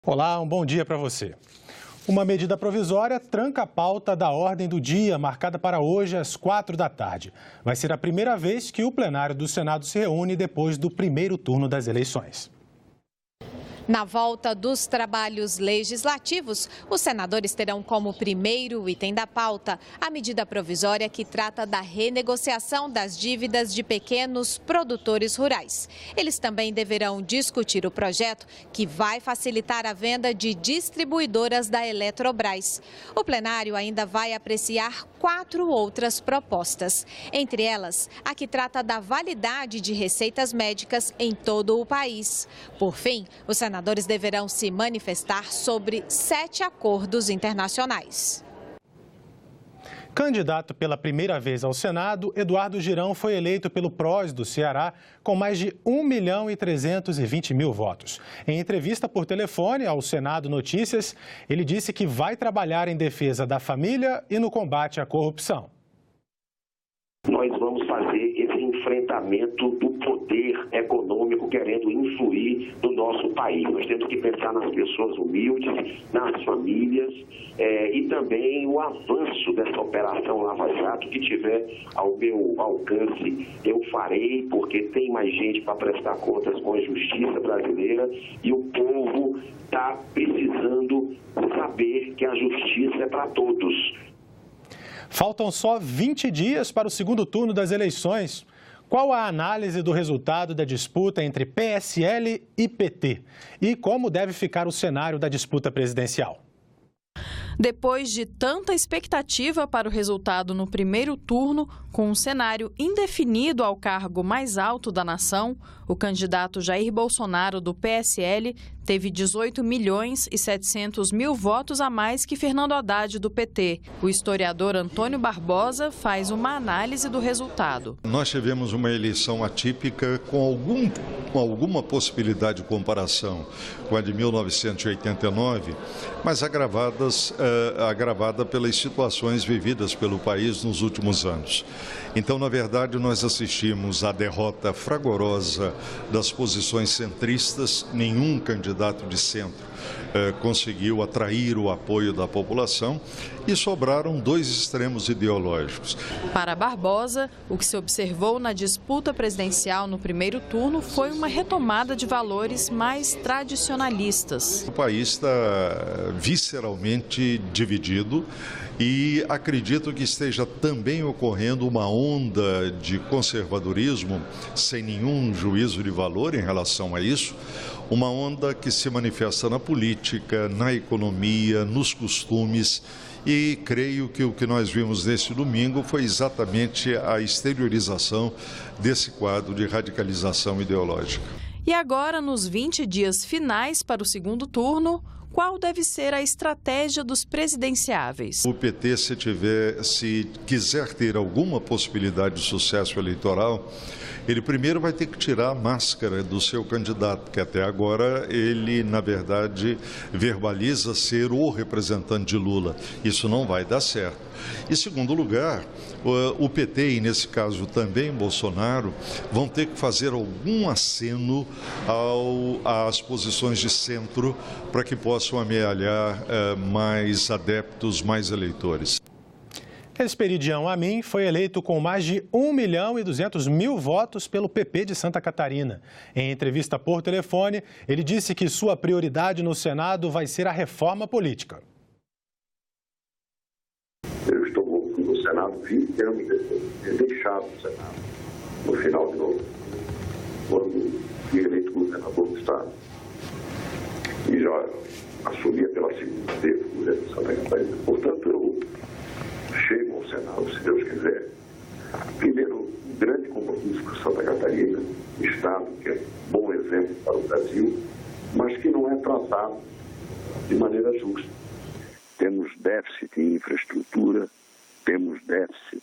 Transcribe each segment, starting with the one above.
Olá, um bom dia para você. Uma medida provisória tranca a pauta da ordem do dia, marcada para hoje às 4 da tarde. Vai ser a primeira vez que o plenário do Senado se reúne depois do primeiro turno das eleições. Na volta dos trabalhos legislativos, os senadores terão como primeiro item da pauta a medida provisória que trata da renegociação das dívidas de pequenos produtores rurais. Eles também deverão discutir o projeto que vai facilitar a venda de distribuidoras da Eletrobras. O plenário ainda vai apreciar 4 outras propostas, entre elas a que trata da validade de receitas médicas em todo o país. Por fim, os senadores deverão se manifestar sobre 7 acordos internacionais. Candidato pela primeira vez ao Senado, Eduardo Girão foi eleito pelo PROS do Ceará com mais de 1.320.000 votos. Em entrevista por telefone ao Senado Notícias, ele disse que vai trabalhar em defesa da família e no combate à corrupção. Nós vamos fazer esse enfrentamento do poder econômico querendo influir no nosso país. Nós temos que pensar nas pessoas humildes, nas famílias e também o avanço dessa operação Lava Jato que tiver ao meu alcance, eu farei, porque tem mais gente para prestar contas com a justiça brasileira e o povo está precisando saber que a justiça é para todos. Faltam só 20 dias para o segundo turno das eleições. Qual a análise do resultado da disputa entre PSL e PT? E como deve ficar o cenário da disputa presidencial? Depois de tanta expectativa para o resultado no primeiro turno, com um cenário indefinido ao cargo mais alto da nação, o candidato Jair Bolsonaro, do PSL, teve 18.700.000 votos a mais que Fernando Haddad, do PT. O historiador Antônio Barbosa faz uma análise do resultado. Nós tivemos uma eleição atípica com alguma possibilidade de comparação com a de 1989, mas agravada pelas situações vividas pelo país nos últimos anos. Então, na verdade, nós assistimos à derrota fragorosa das posições centristas. Nenhum candidato de centro conseguiu atrair o apoio da população e sobraram 2 extremos ideológicos. Para Barbosa, o que se observou na disputa presidencial no primeiro turno foi uma retomada de valores mais tradicionalistas. O país está visceralmente dividido e acredito que esteja também ocorrendo uma onda de conservadorismo, sem nenhum juízo de valor em relação a isso, uma onda que se manifesta na política, na economia, nos costumes. E creio que o que nós vimos nesse domingo foi exatamente a exteriorização desse quadro de radicalização ideológica. E agora, nos 20 dias finais para o segundo turno, qual deve ser a estratégia dos presidenciáveis? O PT, se quiser ter alguma possibilidade de sucesso eleitoral, ele primeiro vai ter que tirar a máscara do seu candidato, porque até agora ele, na verdade, verbaliza ser o representante de Lula. Isso não vai dar certo. Em segundo lugar, o PT, e nesse caso também Bolsonaro, vão ter que fazer algum aceno às posições de centro para que possam amealhar mais adeptos, mais eleitores. Esperidião Amin foi eleito com mais de 1.200.000 votos pelo PP de Santa Catarina. Em entrevista por telefone, ele disse que sua prioridade no Senado vai ser a reforma política. Eu estou no Senado 20 anos depois de ter deixado o Senado, no final de novo, quando fui eleito governador do Estado. E já assumia pela segunda vez o governo de Santa Catarina. Portanto, eu chego ao Senado, se Deus quiser. Primeiro, um grande compromisso com Santa Catarina, Estado que é um bom exemplo para o Brasil, mas que não é tratado de maneira justa. Temos déficit em infraestrutura, temos déficit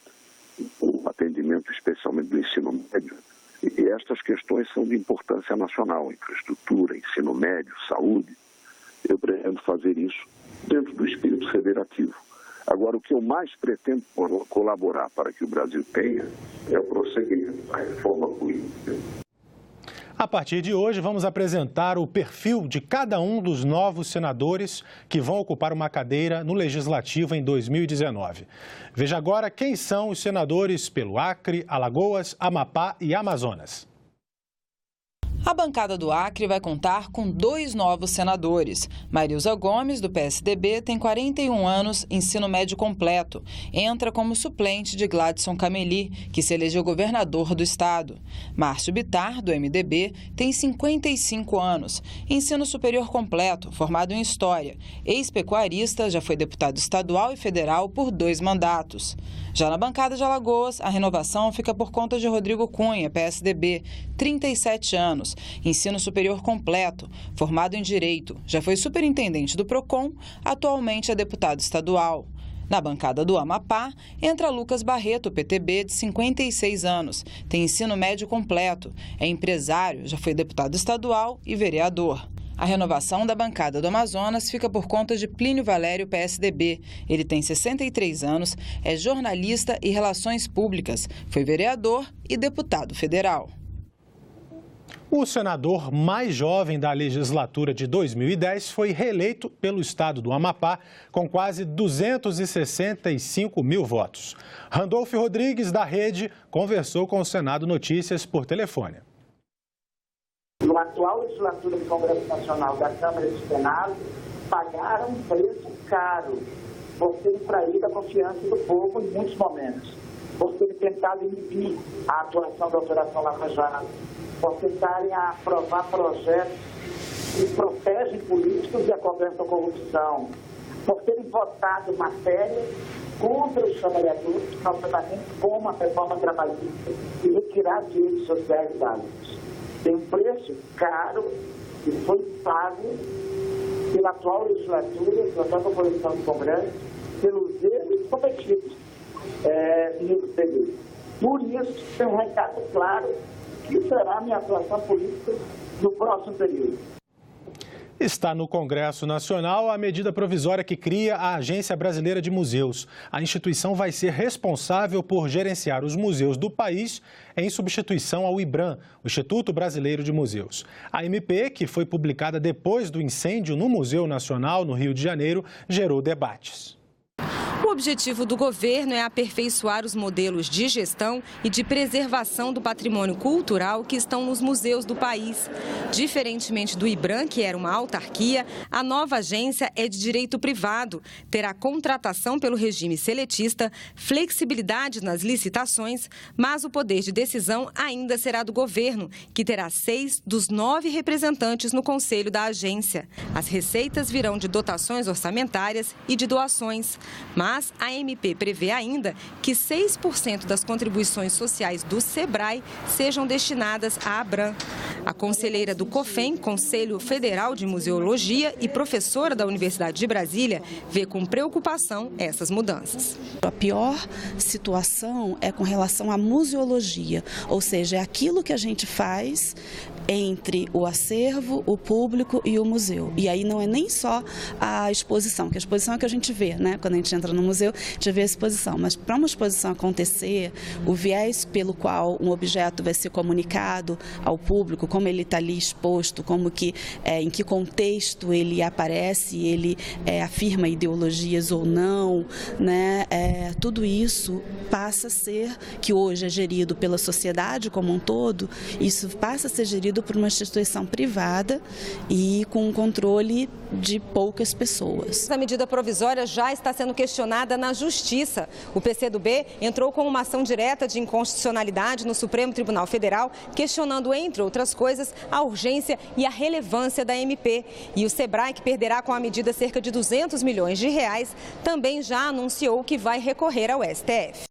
no atendimento, especialmente do ensino médio. E estas questões são de importância nacional, infraestrutura, ensino médio, saúde. Eu pretendo fazer isso dentro do espírito federativo. Agora, o que eu mais pretendo colaborar para que o Brasil tenha é o prosseguimento da reforma política. A partir de hoje, vamos apresentar o perfil de cada um dos novos senadores que vão ocupar uma cadeira no Legislativo em 2019. Veja agora quem são os senadores pelo Acre, Alagoas, Amapá e Amazonas. A bancada do Acre vai contar com 2 novos senadores. Marilza Gomes, do PSDB, tem 41 anos, ensino médio completo. Entra como suplente de Gladson Cameli, que se elegeu governador do estado. Márcio Bittar, do MDB, tem 55 anos, ensino superior completo, formado em História. Ex-pecuarista, já foi deputado estadual e federal por 2 mandatos. Já na bancada de Alagoas, a renovação fica por conta de Rodrigo Cunha, PSDB, 37 anos, ensino superior completo, formado em Direito, já foi superintendente do PROCON, atualmente é deputado estadual. Na bancada do Amapá, entra Lucas Barreto, PTB, de 56 anos, tem ensino médio completo, é empresário, já foi deputado estadual e vereador. A renovação da bancada do Amazonas fica por conta de Plínio Valério, PSDB. Ele tem 63 anos, é jornalista e relações públicas, foi vereador e deputado federal. O senador mais jovem da legislatura de 2010 foi reeleito pelo estado do Amapá com quase 265 mil votos. Randolfo Rodrigues, da Rede, conversou com o Senado Notícias por telefone. No atual legislatura do Congresso Nacional, da Câmara e do Senado, pagaram um preço caro por terem traído a confiança do povo em muitos momentos, por terem tentado inibir a atuação da Operação Lava Jato, por tentarem aprovar projetos que protegem políticos e a cobrança da corrupção, por terem votado matérias contra os trabalhadores, notadamente como a reforma trabalhista e retirar direitos sociais básicos. Tem um preço caro que foi pago pela atual legislatura, pela atual composição do Congresso, pelos erros cometidos no período. Por isso, tem um recado claro que será a minha atuação política no próximo período. Está no Congresso Nacional a medida provisória que cria a Agência Brasileira de Museus. A instituição vai ser responsável por gerenciar os museus do país em substituição ao IBRAM, o Instituto Brasileiro de Museus. A MP, que foi publicada depois do incêndio no Museu Nacional, no Rio de Janeiro, gerou debates. O objetivo do governo é aperfeiçoar os modelos de gestão e de preservação do patrimônio cultural que estão nos museus do país. Diferentemente do IBRAM, que era uma autarquia, a nova agência é de direito privado, terá contratação pelo regime seletista, flexibilidade nas licitações, mas o poder de decisão ainda será do governo, que terá 6 dos 9 representantes no conselho da agência. As receitas virão de dotações orçamentárias e de doações. Mas a MP prevê ainda que 6% das contribuições sociais do SEBRAE sejam destinadas à ABRAM. A conselheira do COFEM, Conselho Federal de Museologia e professora da Universidade de Brasília, vê com preocupação essas mudanças. A pior situação é com relação à museologia, ou seja, é aquilo que a gente faz entre o acervo, o público e o museu. E aí não é nem só a exposição, que a exposição é o que a gente vê, né? Quando a gente entra no museu, a gente vê a exposição. Mas para uma exposição acontecer, o viés pelo qual um objeto vai ser comunicado ao público, como ele está ali exposto, como que, em que contexto ele aparece, ele afirma ideologias ou não, né? Tudo isso passa a ser, que hoje é gerido pela sociedade como um todo, isso passa a ser gerido por uma instituição privada e com um controle de poucas pessoas. A medida provisória já está sendo questionada na Justiça. O PCdoB entrou com uma ação direta de inconstitucionalidade no Supremo Tribunal Federal, questionando, entre outras coisas, a urgência e a relevância da MP. E o SEBRAE, que perderá com a medida cerca de 200 milhões de reais, também já anunciou que vai recorrer ao STF.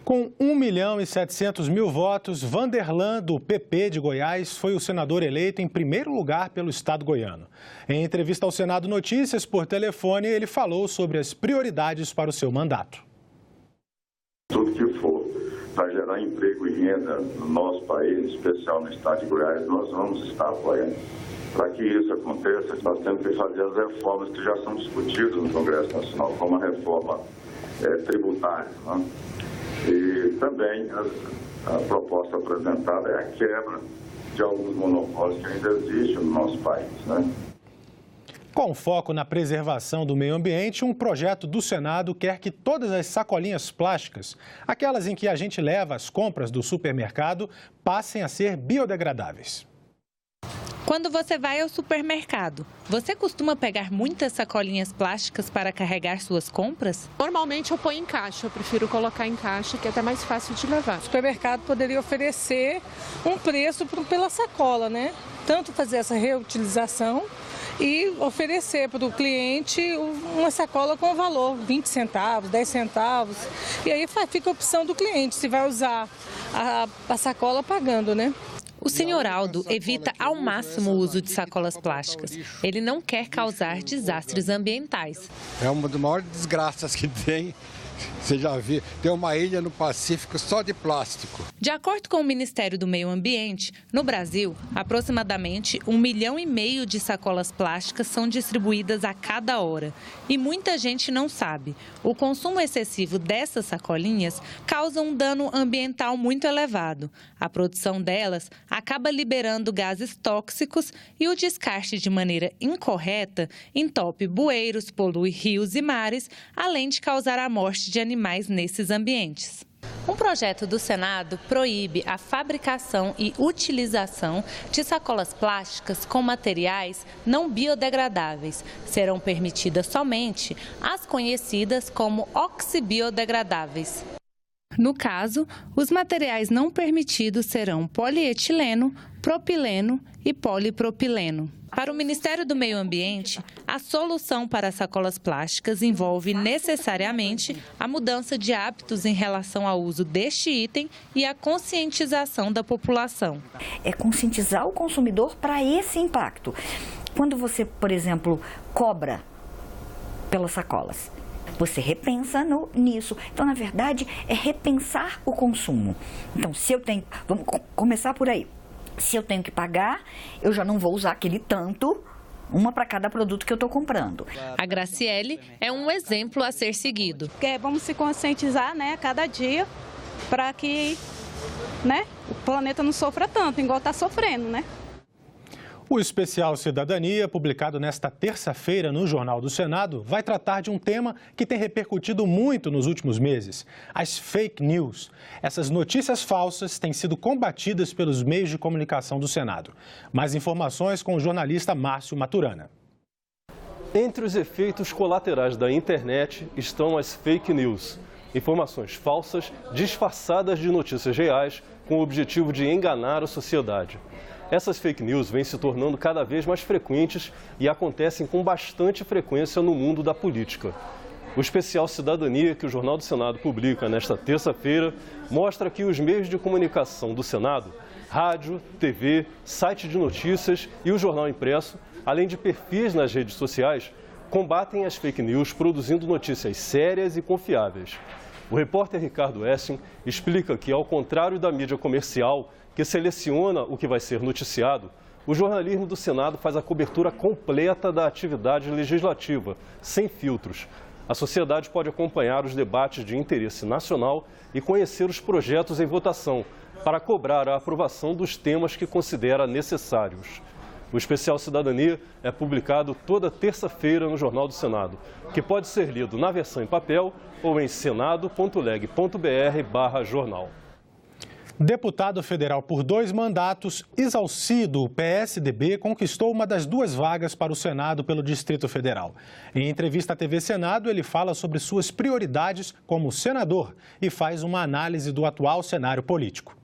Com 1.700.000 votos, Vanderlan, do PP de Goiás, foi o senador eleito em primeiro lugar pelo estado goiano. Em entrevista ao Senado Notícias por telefone, ele falou sobre as prioridades para o seu mandato. Tudo que for para gerar emprego e renda no nosso país, em especial no estado de Goiás, nós vamos estar apoiando. Para que isso aconteça, nós temos que fazer as reformas que já são discutidas no Congresso Nacional, como a reforma tributária, né? E também a proposta apresentada é a quebra de alguns monopólios que ainda existem no nosso país, né? Com foco na preservação do meio ambiente, um projeto do Senado quer que todas as sacolinhas plásticas, aquelas em que a gente leva as compras do supermercado, passem a ser biodegradáveis. Quando você vai ao supermercado, você costuma pegar muitas sacolinhas plásticas para carregar suas compras? Normalmente eu ponho em caixa, eu prefiro colocar em caixa, que é até mais fácil de levar. O supermercado poderia oferecer um preço pela sacola, né? Tanto fazer essa reutilização e oferecer para o cliente uma sacola com valor, 20 centavos, 10 centavos. E aí fica a opção do cliente, se vai usar a sacola pagando, né? O senhor Aldo evita ao máximo o uso de sacolas plásticas. Ele não quer causar desastres ambientais. É uma das maiores desgraças que tem. Você já viu, tem uma ilha no Pacífico só de plástico. De acordo com o Ministério do Meio Ambiente, no Brasil, aproximadamente 1,5 milhão de sacolas plásticas são distribuídas a cada hora. E muita gente não sabe. O consumo excessivo dessas sacolinhas causa um dano ambiental muito elevado. A produção delas acaba liberando gases tóxicos e o descarte de maneira incorreta entope bueiros, polui rios e mares, além de causar a morte de animais nesses ambientes. Um projeto do Senado proíbe a fabricação e utilização de sacolas plásticas com materiais não biodegradáveis. Serão permitidas somente as conhecidas como oxibiodegradáveis. No caso, os materiais não permitidos serão polietileno, propileno e polipropileno. Para o Ministério do Meio Ambiente, a solução para as sacolas plásticas envolve necessariamente a mudança de hábitos em relação ao uso deste item e a conscientização da população. É conscientizar o consumidor para esse impacto. Quando você, por exemplo, cobra pelas sacolas, você repensa nisso. Então, na verdade, é repensar o consumo. Então, se eu tenho... Vamos começar por aí. Se eu tenho que pagar, eu já não vou usar aquele tanto, uma para cada produto que eu estou comprando. A Graciele é um exemplo a ser seguido. Vamos se conscientizar, né, a cada dia, para que, né, o planeta não sofra tanto, igual está sofrendo, né? O especial Cidadania, publicado nesta terça-feira no Jornal do Senado, vai tratar de um tema que tem repercutido muito nos últimos meses: as fake news. Essas notícias falsas têm sido combatidas pelos meios de comunicação do Senado. Mais informações com o jornalista Márcio Maturana. Entre os efeitos colaterais da internet estão as fake news. Informações falsas disfarçadas de notícias reais com o objetivo de enganar a sociedade. Essas fake news vêm se tornando cada vez mais frequentes e acontecem com bastante frequência no mundo da política. O especial Cidadania, que o Jornal do Senado publica nesta terça-feira, mostra que os meios de comunicação do Senado, rádio, TV, site de notícias e o jornal impresso, além de perfis nas redes sociais, combatem as fake news produzindo notícias sérias e confiáveis. O repórter Ricardo Essing explica que, ao contrário da mídia comercial, que seleciona o que vai ser noticiado, o jornalismo do Senado faz a cobertura completa da atividade legislativa, sem filtros. A sociedade pode acompanhar os debates de interesse nacional e conhecer os projetos em votação, para cobrar a aprovação dos temas que considera necessários. O especial Cidadania é publicado toda terça-feira no Jornal do Senado, que pode ser lido na versão em papel ou em senado.leg.br/jornal. Deputado federal por 2 mandatos, Isalci, do PSDB, conquistou uma das 2 vagas para o Senado pelo Distrito Federal. Em entrevista à TV Senado, ele fala sobre suas prioridades como senador e faz uma análise do atual cenário político.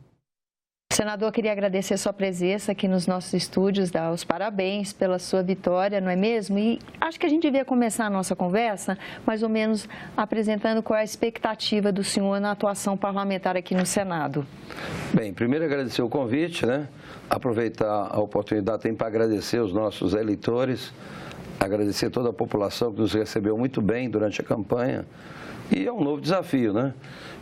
Senador, queria agradecer a sua presença aqui nos nossos estúdios, dar os parabéns pela sua vitória, não é mesmo? E acho que a gente devia começar a nossa conversa mais ou menos apresentando qual é a expectativa do senhor na atuação parlamentar aqui no Senado. Bem, primeiro agradecer o convite, né? Aproveitar a oportunidade também para agradecer os nossos eleitores, agradecer toda a população que nos recebeu muito bem durante a campanha. E é um novo desafio, né?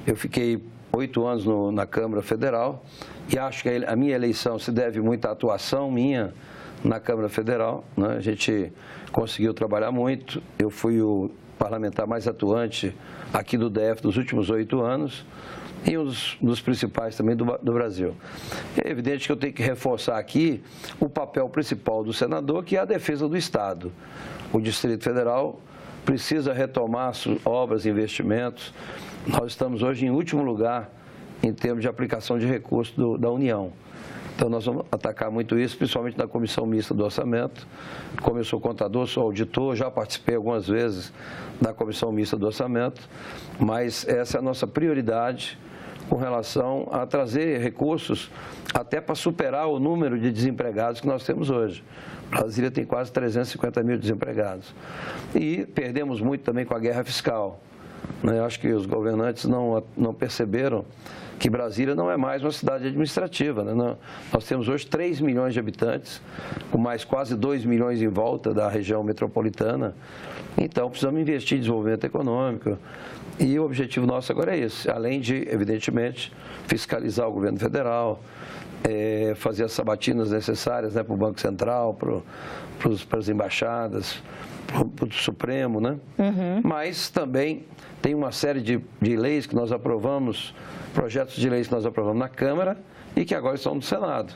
Eu fiquei 8 anos na Câmara Federal e acho que a minha eleição se deve muito à atuação minha na Câmara Federal, né? A gente conseguiu trabalhar muito, eu fui o parlamentar mais atuante aqui do DF nos últimos 8 anos e um dos principais também do Brasil. É evidente que eu tenho que reforçar aqui o papel principal do senador, que é a defesa do Estado. O Distrito Federal precisa retomar obras e investimentos. Nós estamos hoje em último lugar em termos de aplicação de recursos da União. Então, nós vamos atacar muito isso, principalmente na Comissão Mista do Orçamento. Como eu sou contador, sou auditor, já participei algumas vezes da Comissão Mista do Orçamento, mas essa é a nossa prioridade com relação a trazer recursos até para superar o número de desempregados que nós temos hoje. Brasília tem quase 350 mil desempregados. E perdemos muito também com a guerra fiscal. Eu acho que os governantes não perceberam que Brasília não é mais uma cidade administrativa. Nós temos hoje 3 milhões de habitantes, com mais quase 2 milhões em volta da região metropolitana. Então, precisamos investir em desenvolvimento econômico. E o objetivo nosso agora é esse, além de, evidentemente, fiscalizar o governo federal, fazer as sabatinas necessárias para o Banco Central, para as embaixadas, para o Supremo, né? Mas também tem uma série de leis que nós aprovamos, projetos de leis que nós aprovamos na Câmara e que agora estão no Senado.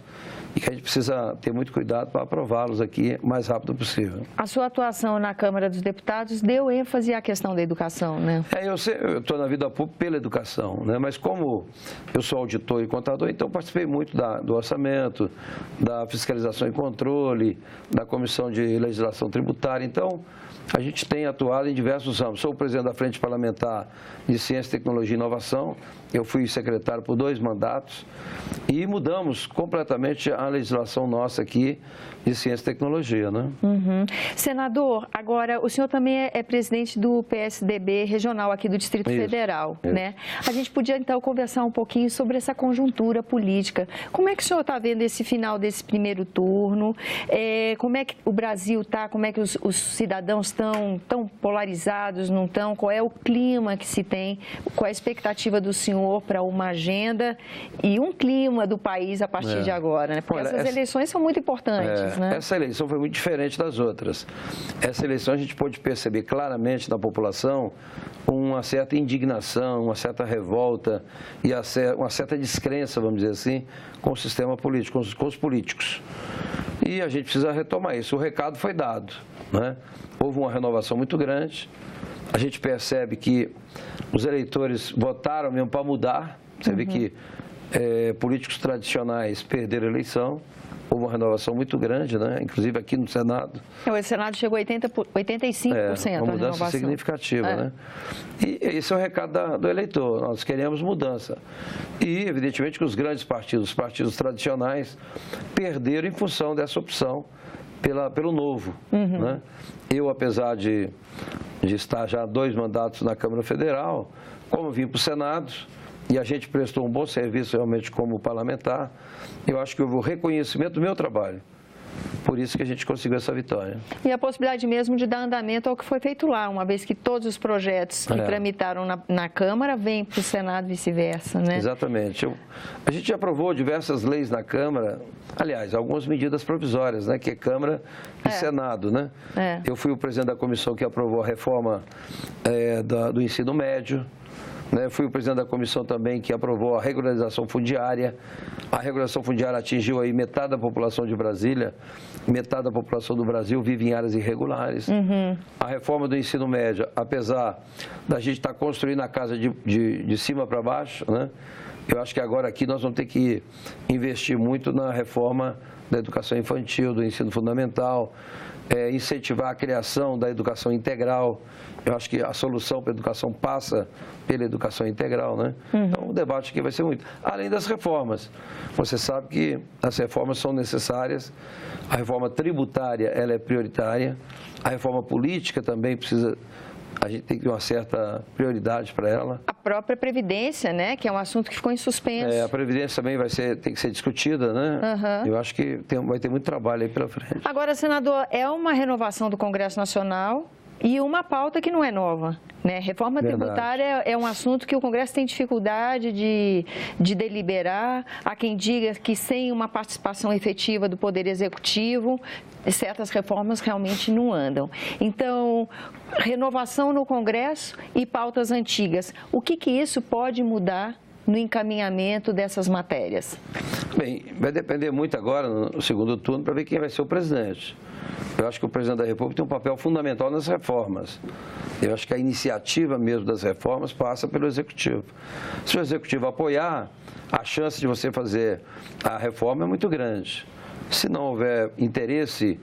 E que a gente precisa ter muito cuidado para aprová-los aqui o mais rápido possível. A sua atuação na Câmara dos Deputados deu ênfase à questão da educação, né? Eu estou na vida pública pela educação, né? Mas como eu sou auditor e contador, então participei muito do orçamento, da fiscalização e controle, da Comissão de Legislação Tributária. Então, a gente tem atuado em diversos ramos. Sou o presidente da Frente Parlamentar de Ciência, Tecnologia e Inovação. Eu fui secretário por 2 mandatos e mudamos completamente a legislação nossa aqui de Ciência e Tecnologia, né? Senador, agora o senhor também é presidente do PSDB regional aqui do Distrito Federal, né? A gente podia então conversar um pouquinho sobre essa conjuntura política. Como é que o senhor está vendo esse final desse primeiro turno? Como é que o Brasil está? Como é que os cidadãos estão tão polarizados, não estão? Qual é o clima que se tem? Qual é a expectativa do senhor para uma agenda e um clima do país a partir de agora, né? Porque essas eleições são muito importantes, né? Essa eleição foi muito diferente das outras. Essa eleição a gente pôde perceber claramente na população uma certa indignação, uma certa revolta e uma certa descrença, vamos dizer assim, com o sistema político, com os políticos. E a gente precisa retomar isso. O recado foi dado, né? Houve uma renovação muito grande. A gente percebe que os eleitores votaram mesmo para mudar. Você vê que políticos tradicionais perderam a eleição. Houve uma renovação muito grande, né? Inclusive aqui no Senado. O Senado chegou a 85%. Uma mudança significativa, né? E esse é o recado do eleitor. Nós queremos mudança. E, evidentemente, que os grandes partidos, os partidos tradicionais, perderam em função dessa opção pelo novo, né? Eu, apesar de estar já 2 mandatos na Câmara Federal, como vim para o Senado, e a gente prestou um bom serviço realmente como parlamentar, eu acho que houve o reconhecimento do meu trabalho. Por isso que a gente conseguiu essa vitória. E a possibilidade mesmo de dar andamento ao que foi feito lá, uma vez que todos os projetos que tramitaram na Câmara vêm para o Senado e vice-versa, né? Exatamente. A gente aprovou diversas leis na Câmara, aliás, algumas medidas provisórias, né? Que é Câmara e Senado, né? Eu fui o presidente da comissão que aprovou a reforma do ensino médio. Fui o presidente da comissão também que aprovou a regularização fundiária. A regularização fundiária atingiu aí metade da população de Brasília, metade da população do Brasil vive em áreas irregulares. A reforma do ensino médio, apesar da gente estar construindo a casa de cima para baixo, né? Eu acho que agora aqui nós vamos ter que investir muito na reforma da educação infantil, do ensino fundamental, incentivar a criação da educação integral. Eu acho que a solução para a educação passa pela educação integral, né? Então, o debate aqui vai ser muito. Além das reformas. Você sabe que as reformas são necessárias. A reforma tributária, ela é prioritária. A reforma política também precisa... A gente tem que ter uma certa prioridade para ela. A própria Previdência, né? Que é um assunto que ficou em suspenso. A Previdência também tem que ser discutida, né? Eu acho que vai ter muito trabalho aí pela frente. Agora, senador, é uma renovação do Congresso Nacional e uma pauta que não é nova, né? Reforma tributária é um assunto que o Congresso tem dificuldade de deliberar. Há quem diga que sem uma participação efetiva do Poder Executivo, certas reformas realmente não andam. Então, renovação no Congresso e pautas antigas. O que isso pode mudar no encaminhamento dessas matérias? Bem, vai depender muito agora, no segundo turno, para ver quem vai ser o presidente. Eu acho que o presidente da República tem um papel fundamental nas reformas. Eu acho que a iniciativa mesmo das reformas passa pelo Executivo. Se o Executivo apoiar, a chance de você fazer a reforma é muito grande. Se não houver interesse,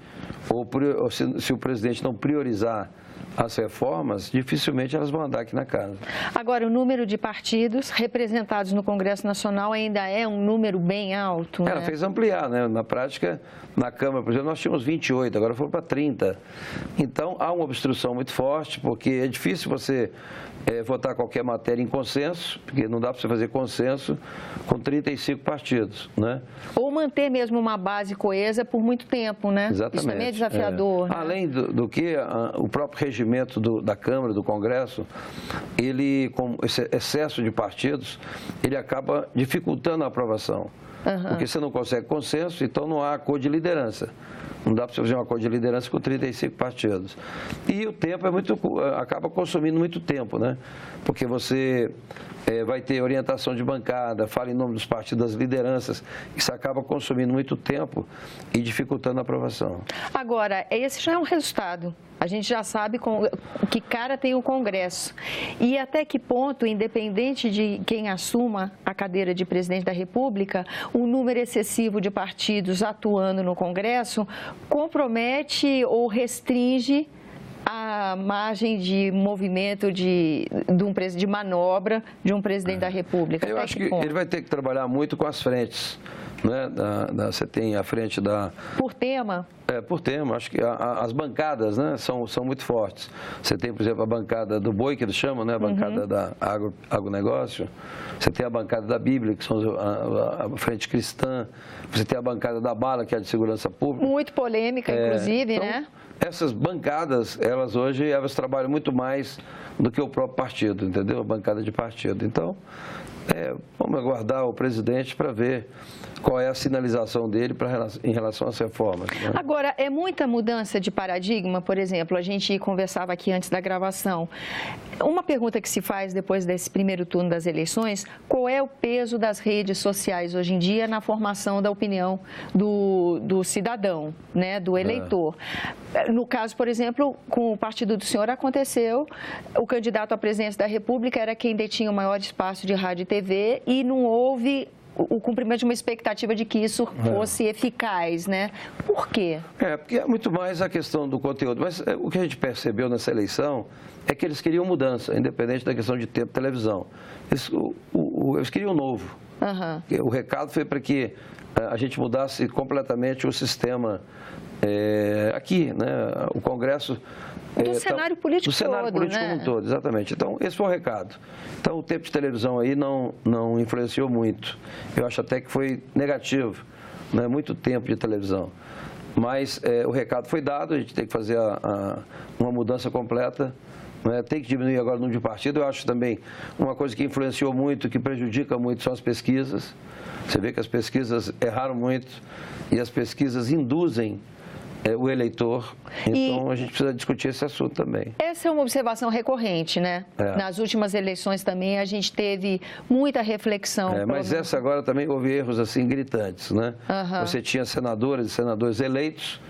ou se o presidente não priorizar as reformas, dificilmente elas vão andar aqui na casa. Agora, o número de partidos representados no Congresso Nacional ainda é um número bem alto, né? Ela fez ampliar, né? Na prática, na Câmara, por exemplo, nós tínhamos 28, agora foram para 30. Então, há uma obstrução muito forte, porque é difícil você votar qualquer matéria em consenso, porque não dá para você fazer consenso com 35 partidos, né? Ou manter mesmo uma base coesa por muito tempo, né? Exatamente. Isso também é desafiador. Né? Além do que o próprio regimento da Câmara, do Congresso, ele, com esse excesso de partidos, ele acaba dificultando a aprovação. Porque você não consegue consenso, então não há acordo de liderança. Não dá para você fazer um acordo de liderança com 35 partidos. E o tempo acaba consumindo muito tempo, né? Porque você vai ter orientação de bancada, fala em nome dos partidos, das lideranças, isso acaba consumindo muito tempo e dificultando a aprovação. Agora, esse já é um resultado. A gente já sabe que cara tem o Congresso. E até que ponto, independente de quem assuma a cadeira de presidente da República, o número excessivo de partidos atuando no Congresso compromete ou restringe a margem de movimento de manobra de um presidente da República. Eu acho que ele vai ter que trabalhar muito com as frentes. Né? Você tem a frente da... Por tema? Por tema. Acho que as bancadas, né, são muito fortes. Você tem, por exemplo, a bancada do boi, que eles chamam, né, a bancada da agronegócio. Você tem a bancada da Bíblia, que são a frente cristã. Você tem a bancada da bala, que é a de segurança pública. Muito polêmica, inclusive, então, né? Essas bancadas, elas trabalham muito mais do que o próprio partido, entendeu? A bancada de partido. Então, vamos aguardar o presidente para ver qual é a sinalização dele em relação às reformas. Né? Agora, é muita mudança de paradigma, por exemplo, a gente conversava aqui antes da gravação. Uma pergunta que se faz depois desse primeiro turno das eleições, qual é o peso das redes sociais hoje em dia na formação da opinião do cidadão, né, do eleitor? No caso, por exemplo, com o partido do senhor aconteceu, o candidato à presidência da República era quem detinha o maior espaço de rádio e TV e não houve o cumprimento de uma expectativa de que isso fosse eficaz, né? Por quê? Porque é muito mais a questão do conteúdo. Mas o que a gente percebeu nessa eleição é que eles queriam mudança, independente da questão de tempo de televisão. Eles queriam novo. O recado foi para que a gente mudasse completamente o sistema aqui, né? O Congresso... Do cenário político todo, do cenário político como um todo, exatamente. Então, esse foi o recado. Então, o tempo de televisão aí não influenciou muito. Eu acho até que foi negativo, né? Muito tempo de televisão. Mas o recado foi dado, a gente tem que fazer uma mudança completa. Né? Tem que diminuir agora o número de partidos. Eu acho também uma coisa que influenciou muito, que prejudica muito, são as pesquisas. Você vê que as pesquisas erraram muito e as pesquisas induzem o eleitor, então a gente precisa discutir esse assunto também. Essa é uma observação recorrente, né? Nas últimas eleições também a gente teve muita reflexão. Mas essa agora também houve erros assim gritantes, né? Você tinha senadores e senadores eleitos,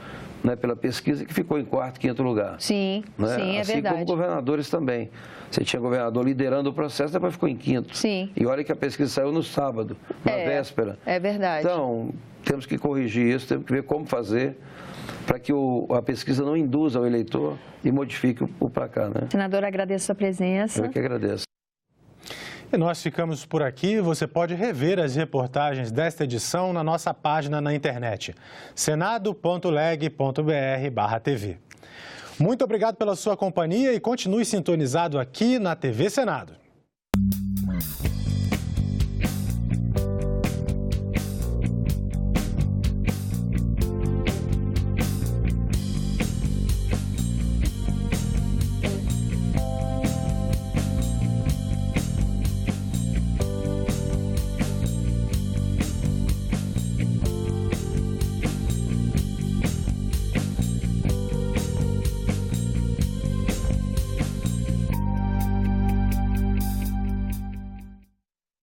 né, pela pesquisa, que ficou em quarto, quinto lugar. Sim, né? Sim, é assim verdade. Como governadores também. Você tinha governador liderando o processo, depois ficou em quinto. Sim. E olha que a pesquisa saiu no sábado, na véspera. É verdade. Então, temos que corrigir isso, temos que ver como fazer para que a pesquisa não induza o eleitor e modifique o placar, né? Senador, agradeço a sua presença. Eu que agradeço. E nós ficamos por aqui. Você pode rever as reportagens desta edição na nossa página na internet, senado.leg.br/TV. Muito obrigado pela sua companhia e continue sintonizado aqui na TV Senado.